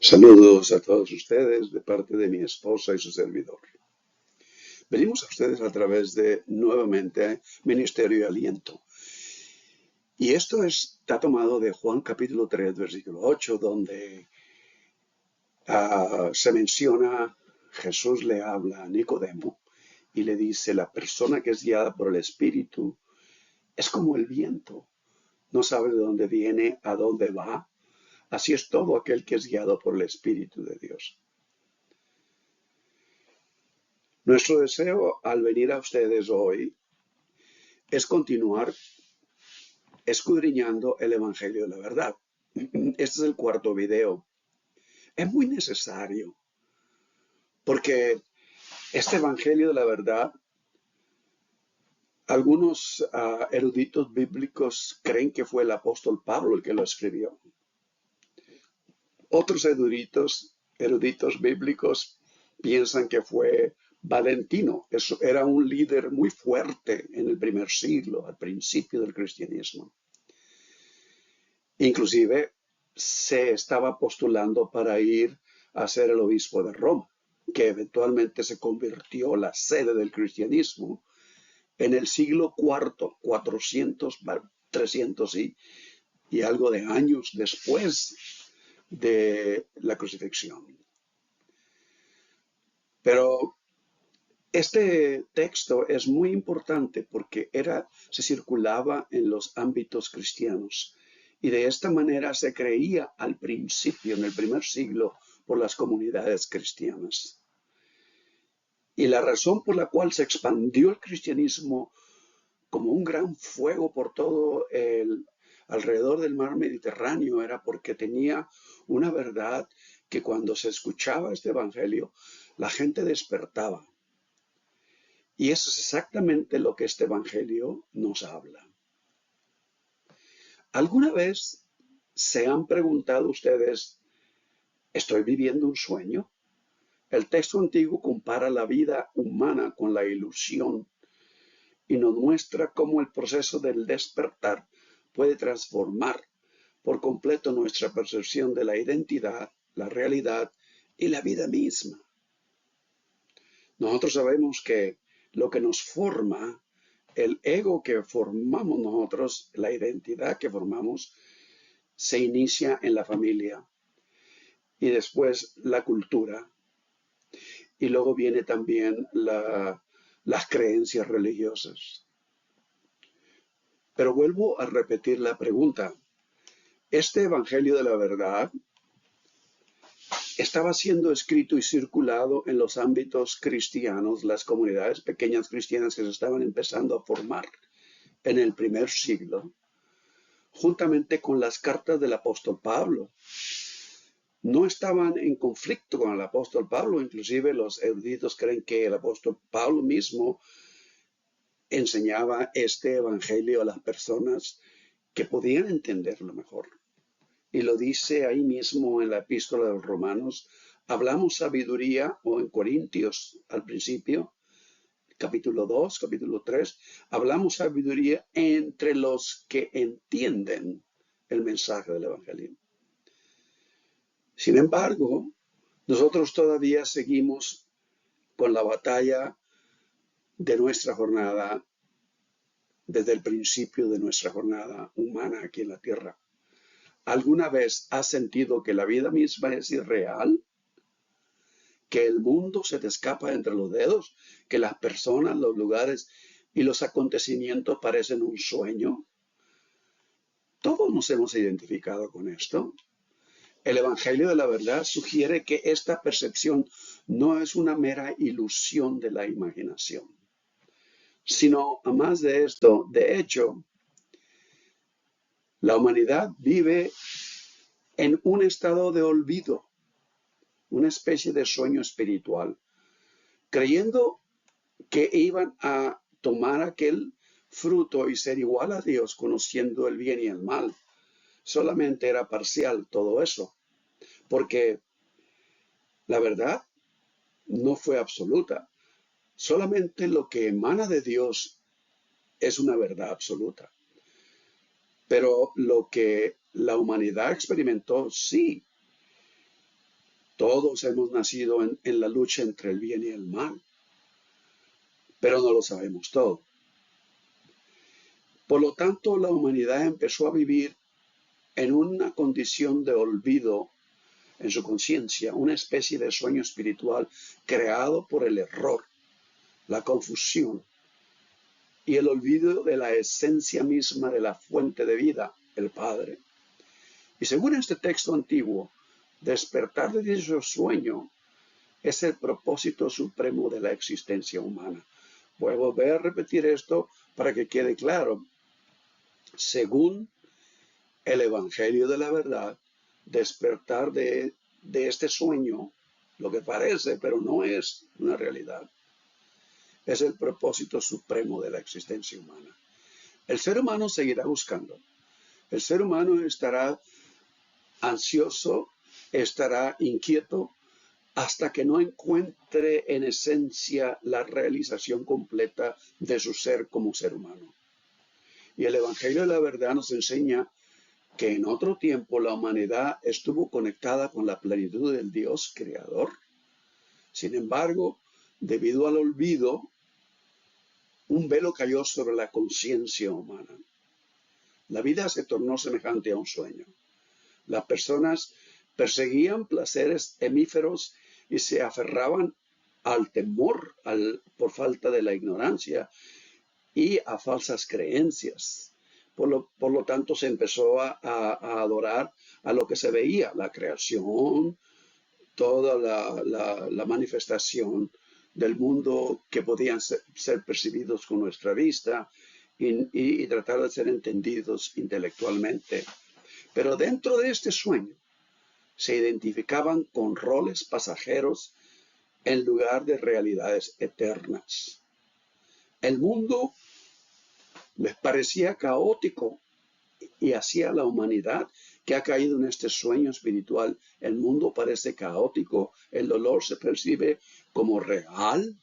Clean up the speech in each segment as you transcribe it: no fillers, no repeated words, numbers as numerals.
Saludos a todos ustedes de parte de mi esposa y su servidor. Venimos a ustedes a través de, nuevamente, Ministerio de Aliento. Y esto está tomado de Juan capítulo 3, versículo 8, donde se menciona, Jesús le habla a Nicodemo y le dice, la persona que es guiada por el Espíritu es como el viento, no sabe de dónde viene, a dónde va. Así es todo aquel que es guiado por el Espíritu de Dios. Nuestro deseo al venir a ustedes hoy es continuar escudriñando el Evangelio de la verdad. Este es el cuarto video. Es muy necesario porque este Evangelio de la verdad, algunos eruditos bíblicos creen que fue el apóstol Pablo el que lo escribió. Otros eruditos bíblicos piensan que fue Valentino. Eso era un líder muy fuerte en el primer siglo, al principio del cristianismo. Inclusive se estaba postulando para ir a ser el obispo de Roma, que eventualmente se convirtió la sede del cristianismo en el siglo IV, 400, 300 y algo de años después de la crucifixión. Pero este texto es muy importante porque se circulaba en los ámbitos cristianos y de esta manera se creía al principio, en el primer siglo, por las comunidades cristianas. Y la razón por la cual se expandió el cristianismo como un gran fuego por todo alrededor del mar Mediterráneo era porque tenía una verdad que cuando se escuchaba este evangelio, la gente despertaba. Y eso es exactamente lo que este evangelio nos habla. ¿Alguna vez se han preguntado ustedes, ¿estoy viviendo un sueño? El texto antiguo compara la vida humana con la ilusión y nos muestra cómo el proceso del despertar puede transformar por completo nuestra percepción de la identidad, la realidad y la vida misma. Nosotros sabemos que lo que nos forma, el ego que formamos nosotros, la identidad que formamos, se inicia en la familia y después la cultura y luego viene también las creencias religiosas. Pero vuelvo a repetir la pregunta. Este Evangelio de la verdad estaba siendo escrito y circulado en los ámbitos cristianos, las comunidades pequeñas cristianas que se estaban empezando a formar en el primer siglo, juntamente con las cartas del apóstol Pablo. No estaban en conflicto con el apóstol Pablo, inclusive los eruditos creen que el apóstol Pablo mismo enseñaba este evangelio a las personas que podían entenderlo mejor. Y lo dice ahí mismo en la epístola de los Romanos. Hablamos sabiduría, o en Corintios al principio, capítulo 2, capítulo 3, hablamos sabiduría entre los que entienden el mensaje del evangelio. Sin embargo, nosotros todavía seguimos con la batalla de nuestra jornada, desde el principio de nuestra jornada humana aquí en la tierra. ¿Alguna vez has sentido que la vida misma es irreal? ¿Que el mundo se te escapa entre los dedos? ¿Que las personas, los lugares y los acontecimientos parecen un sueño? Todos nos hemos identificado con esto. El Evangelio de la verdad sugiere que esta percepción no es una mera ilusión de la imaginación, sino, a más de esto, de hecho, la humanidad vive en un estado de olvido, una especie de sueño espiritual, creyendo que iban a tomar aquel fruto y ser igual a Dios, conociendo el bien y el mal. Solamente era parcial todo eso, porque la verdad no fue absoluta. Solamente lo que emana de Dios es una verdad absoluta. Pero lo que la humanidad experimentó, sí, Todos hemos nacido en la lucha entre el bien y el mal, pero no lo sabemos todo. Por lo tanto, la humanidad empezó a vivir en una condición de olvido en su conciencia, una especie de sueño espiritual creado por el error, la confusión y el olvido de la esencia misma de la fuente de vida, el Padre. Y según este texto antiguo, despertar de dicho sueño es el propósito supremo de la existencia humana. Voy a volver a repetir esto para que quede claro. Según el Evangelio de la verdad, despertar de este sueño, lo que parece, pero no es una realidad, es el propósito supremo de la existencia humana. El ser humano seguirá buscando. El ser humano estará ansioso, estará inquieto, hasta que no encuentre en esencia la realización completa de su ser como ser humano. Y el Evangelio de la verdad nos enseña que en otro tiempo la humanidad estuvo conectada con la plenitud del Dios creador. Sin embargo, debido al olvido, un velo cayó sobre la conciencia humana. La vida se tornó semejante a un sueño. Las personas perseguían placeres efímeros y se aferraban al temor por falta de la ignorancia y a falsas creencias. Por lo tanto, se empezó a adorar a lo que se veía, la creación, toda la manifestación del mundo que podían ser percibidos con nuestra vista y tratar de ser entendidos intelectualmente. Pero dentro de este sueño se identificaban con roles pasajeros en lugar de realidades eternas. El mundo les parecía caótico y hacia la humanidad que ha caído en este sueño espiritual, el mundo parece caótico, el dolor se percibe como real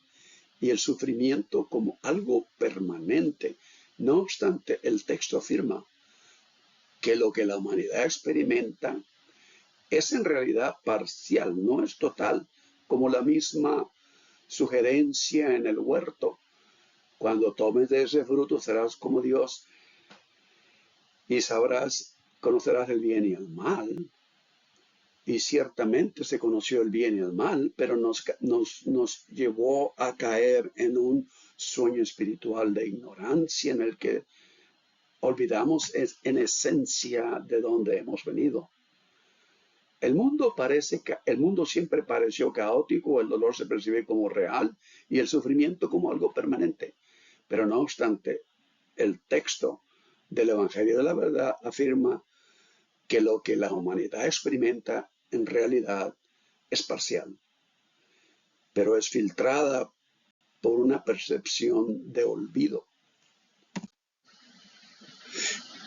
y el sufrimiento como algo permanente. No obstante, el texto afirma que lo que la humanidad experimenta es en realidad parcial, no es total, como la misma sugerencia en el huerto. Cuando tomes de ese fruto serás como Dios y conocerás el bien y el mal. Y ciertamente se conoció el bien y el mal, pero nos llevó a caer en un sueño espiritual de ignorancia en el que olvidamos en esencia de dónde hemos venido. El mundo siempre pareció caótico, el dolor se percibe como real y el sufrimiento como algo permanente. Pero no obstante, el texto del Evangelio de la verdad afirma que lo que la humanidad experimenta en realidad es parcial, pero es filtrada por una percepción de olvido.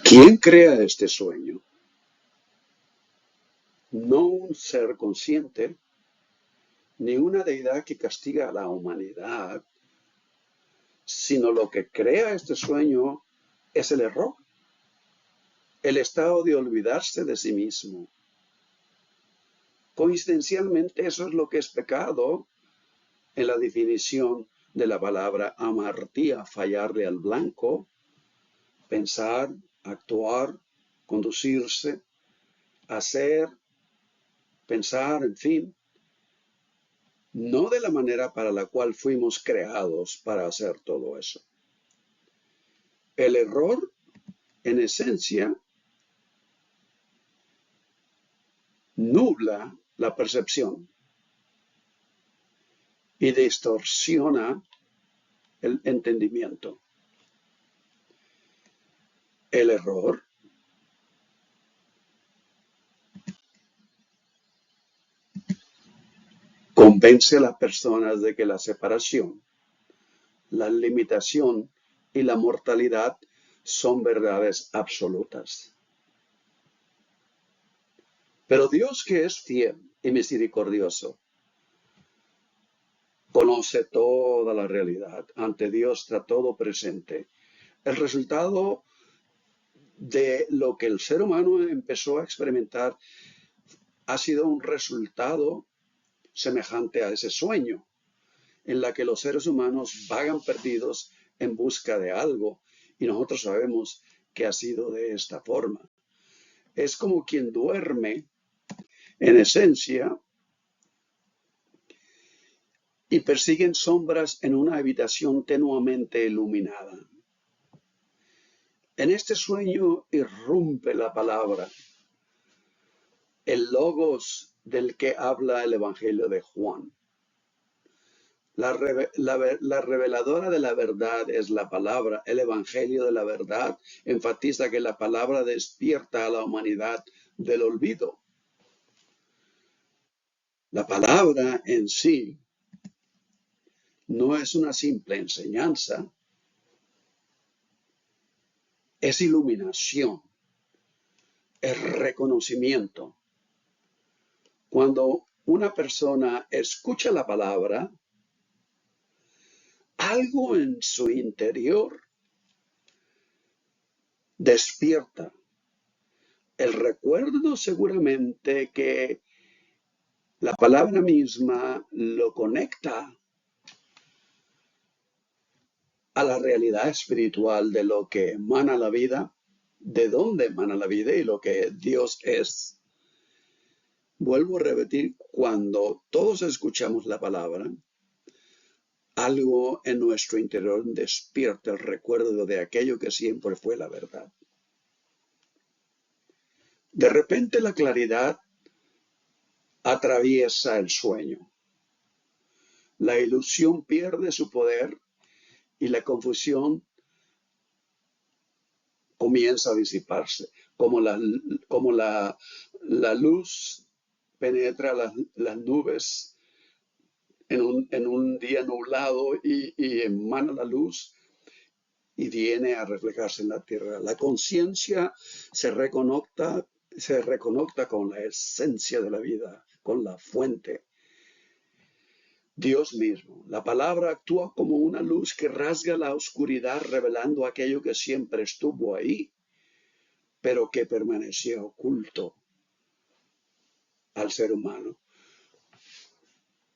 ¿Quién crea este sueño? No un ser consciente, ni una deidad que castiga a la humanidad, sino lo que crea este sueño es el error, el estado de olvidarse de sí mismo. Coincidencialmente, eso es lo que es pecado en la definición de la palabra amartía, fallarle al blanco, pensar, actuar, conducirse, hacer, pensar, en fin, no de la manera para la cual fuimos creados para hacer todo eso. El error, en esencia, nubla la percepción y distorsiona el entendimiento. El error convence a las personas de que la separación, la limitación y la mortalidad son verdades absolutas. Pero Dios, que es fiel y misericordioso, conoce toda la realidad. Ante Dios está todo presente. El resultado de lo que el ser humano empezó a experimentar ha sido un resultado semejante a ese sueño, en la que los seres humanos vagan perdidos en busca de algo, y nosotros sabemos que ha sido de esta forma. Es como quien duerme, en esencia, y persiguen sombras en una habitación tenuamente iluminada. En este sueño irrumpe la palabra, el logos del que habla el Evangelio de Juan. La reveladora de la verdad es la palabra. El Evangelio de la verdad enfatiza que la palabra despierta a la humanidad del olvido. La palabra en sí no es una simple enseñanza, es iluminación, es reconocimiento. Cuando una persona escucha la palabra, algo en su interior despierta. El recuerdo seguramente que la palabra misma lo conecta a la realidad espiritual de lo que emana la vida, de dónde emana la vida y lo que Dios es. Vuelvo a repetir, cuando todos escuchamos la palabra, algo en nuestro interior despierta el recuerdo de aquello que siempre fue la verdad. De repente la claridad atraviesa el sueño. La ilusión pierde su poder y la confusión comienza a disiparse, como la luz penetra las nubes en un día nublado y emana la luz y viene a reflejarse en la tierra. La conciencia se reconecta con la esencia de la vida, con la fuente, Dios mismo. La palabra actúa como una luz que rasga la oscuridad, revelando aquello que siempre estuvo ahí, pero que permanecía oculto al ser humano.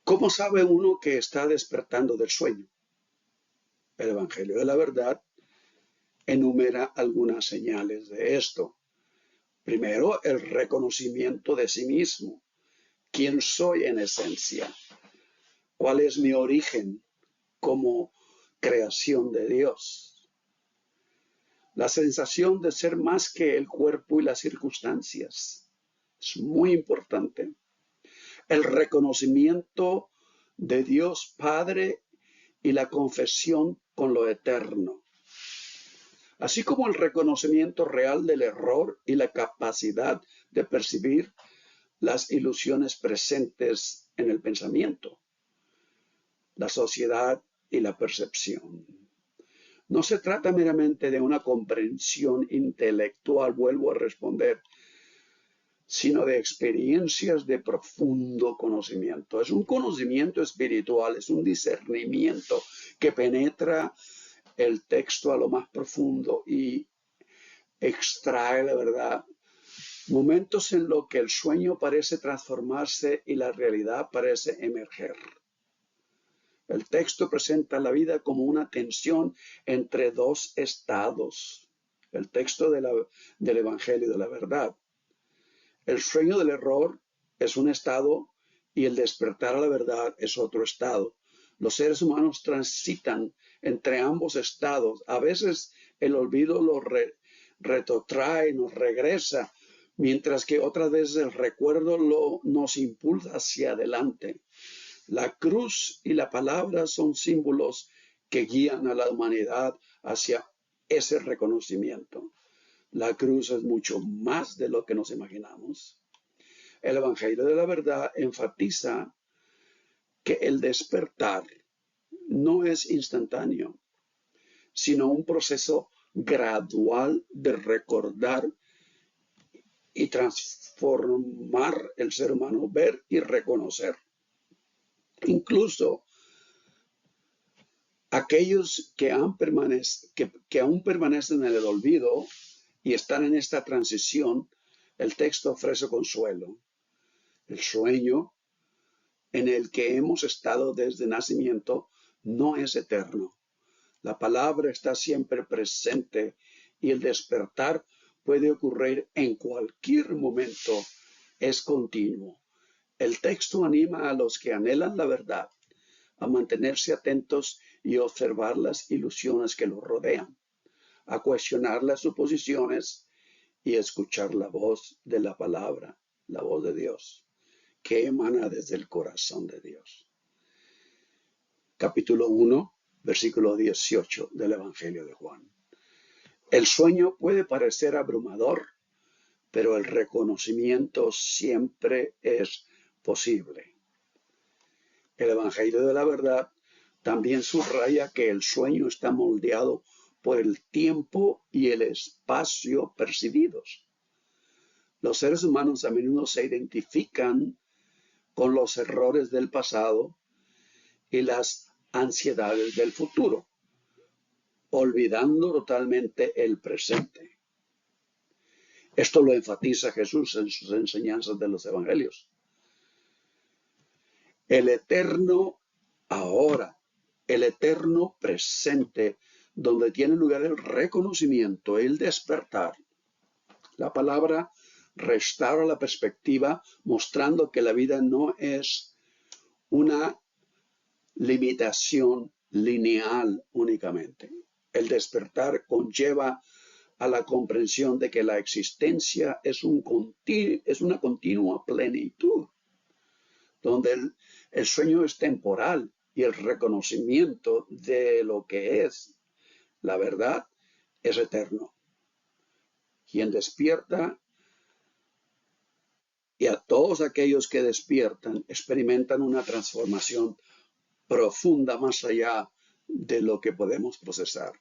¿Cómo sabe uno que está despertando del sueño? El Evangelio de la Verdad enumera algunas señales de esto. Primero, el reconocimiento de sí mismo. ¿Quién soy en esencia? ¿Cuál es mi origen como creación de Dios? La sensación de ser más que el cuerpo y las circunstancias es muy importante. El reconocimiento de Dios Padre y la confesión con lo eterno, así como el reconocimiento real del error y la capacidad de percibir las ilusiones presentes en el pensamiento, la sociedad y la percepción. No se trata meramente de una comprensión intelectual, vuelvo a responder, sino de experiencias de profundo conocimiento. Es un conocimiento espiritual, es un discernimiento que penetra el texto a lo más profundo y extrae la verdad. Momentos en los que el sueño parece transformarse y la realidad parece emerger. El texto presenta la vida como una tensión entre dos estados. El texto del Evangelio de la Verdad. El sueño del error es un estado y el despertar a la verdad es otro estado. Los seres humanos transitan entre ambos estados. A veces el olvido lo retrotrae, nos regresa, mientras que otras veces el recuerdo nos impulsa hacia adelante. La cruz y la palabra son símbolos que guían a la humanidad hacia ese reconocimiento. La cruz es mucho más de lo que nos imaginamos. El Evangelio de la Verdad enfatiza que el despertar no es instantáneo, sino un proceso gradual de recordar y transformar el ser humano, ver y reconocer. Incluso aquellos que aún permanecen en el olvido y están en esta transición, el texto ofrece consuelo. El sueño en el que hemos estado desde nacimiento no es eterno. La palabra está siempre presente y el despertar puede ocurrir en cualquier momento. Es continuo. El texto anima a los que anhelan la verdad a mantenerse atentos y observar las ilusiones que los rodean, a cuestionar las suposiciones y escuchar la voz de la palabra, la voz de Dios, que emana desde el corazón de Dios. Capítulo 1, versículo 18 del Evangelio de Juan. El sueño puede parecer abrumador, pero el reconocimiento siempre es posible. El Evangelio de la verdad también subraya que el sueño está moldeado por el tiempo y el espacio percibidos. Los seres humanos a menudo se identifican con los errores del pasado y las ansiedades del futuro, olvidando totalmente el presente. Esto lo enfatiza Jesús en sus enseñanzas de los evangelios. El eterno ahora, el eterno presente, donde tiene lugar el reconocimiento, el despertar. La palabra restaura la perspectiva, mostrando que la vida no es una limitación lineal únicamente. El despertar conlleva a la comprensión de que la existencia es una continua plenitud, donde el sueño es temporal y el reconocimiento de lo que es la verdad es eterno. Quien despierta y a todos aquellos que despiertan experimentan una transformación profunda más allá de lo que podemos procesar.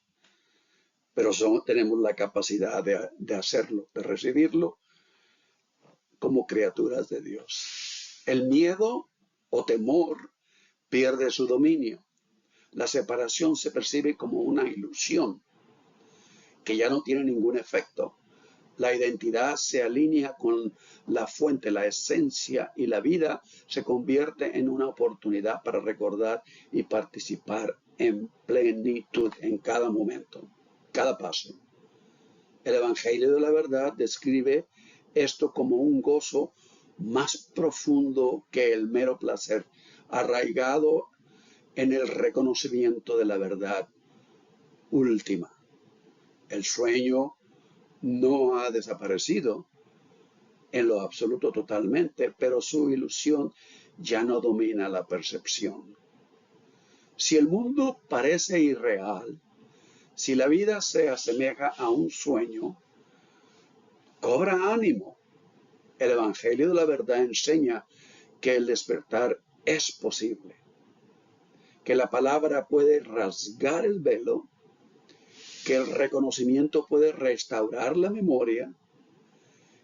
Pero tenemos la capacidad de hacerlo, de recibirlo como criaturas de Dios. El miedo o temor pierde su dominio. La separación se percibe como una ilusión que ya no tiene ningún efecto. La identidad se alinea con la fuente, la esencia, y la vida se convierte en una oportunidad para recordar y participar en plenitud en cada momento, cada paso. El Evangelio de la verdad describe esto como un gozo más profundo que el mero placer, arraigado en el reconocimiento de la verdad última. El sueño no ha desaparecido en lo absoluto totalmente, pero su ilusión ya no domina la percepción. Si el mundo parece irreal, si la vida se asemeja a un sueño, cobra ánimo. El Evangelio de la verdad enseña que el despertar es posible, que la palabra puede rasgar el velo, que el reconocimiento puede restaurar la memoria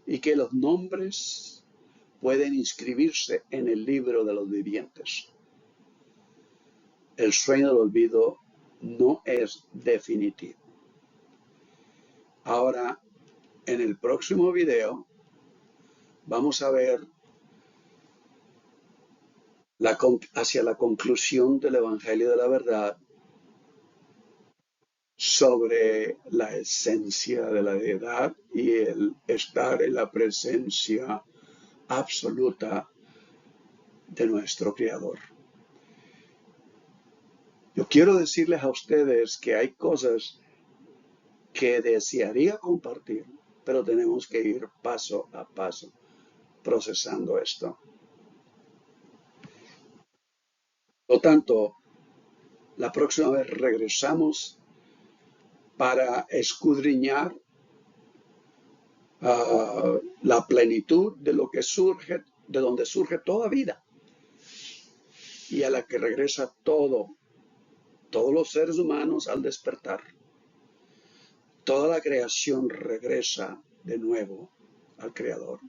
y que los nombres pueden inscribirse en el libro de los vivientes. El sueño del olvido no es definitivo. Ahora, en el próximo video, vamos a ver hacia la conclusión del Evangelio de la verdad sobre la esencia de la deidad y el estar en la presencia absoluta de nuestro Creador. Yo quiero decirles a ustedes que hay cosas que desearía compartir, pero tenemos que ir paso a paso procesando esto. Por lo tanto, la próxima vez regresamos para escudriñar la plenitud de lo que surge, de donde surge toda vida y a la que regresa todos los seres humanos al despertar. Toda la creación regresa de nuevo al Creador.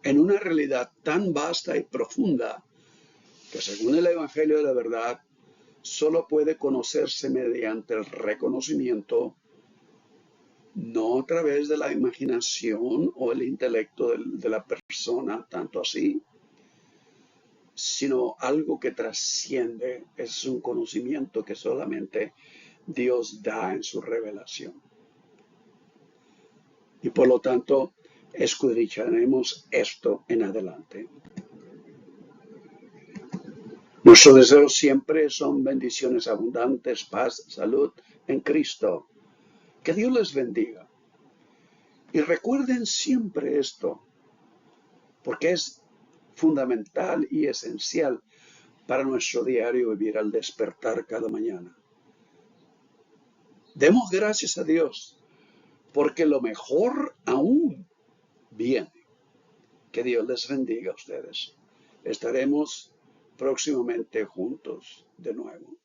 En una realidad tan vasta y profunda que, según el Evangelio de la verdad, solo puede conocerse mediante el reconocimiento, no a través de la imaginación o el intelecto de la persona, tanto así, sino algo que trasciende. Es un conocimiento que solamente Dios da en su revelación. Y por lo tanto, escudriñaremos esto en adelante. Nuestros deseos siempre son bendiciones abundantes, paz, salud en Cristo. Que Dios les bendiga. Y recuerden siempre esto, porque es fundamental y esencial para nuestro diario vivir al despertar cada mañana. Demos gracias a Dios, porque lo mejor aún viene. Que Dios les bendiga a ustedes. Estaremos próximamente juntos de nuevo.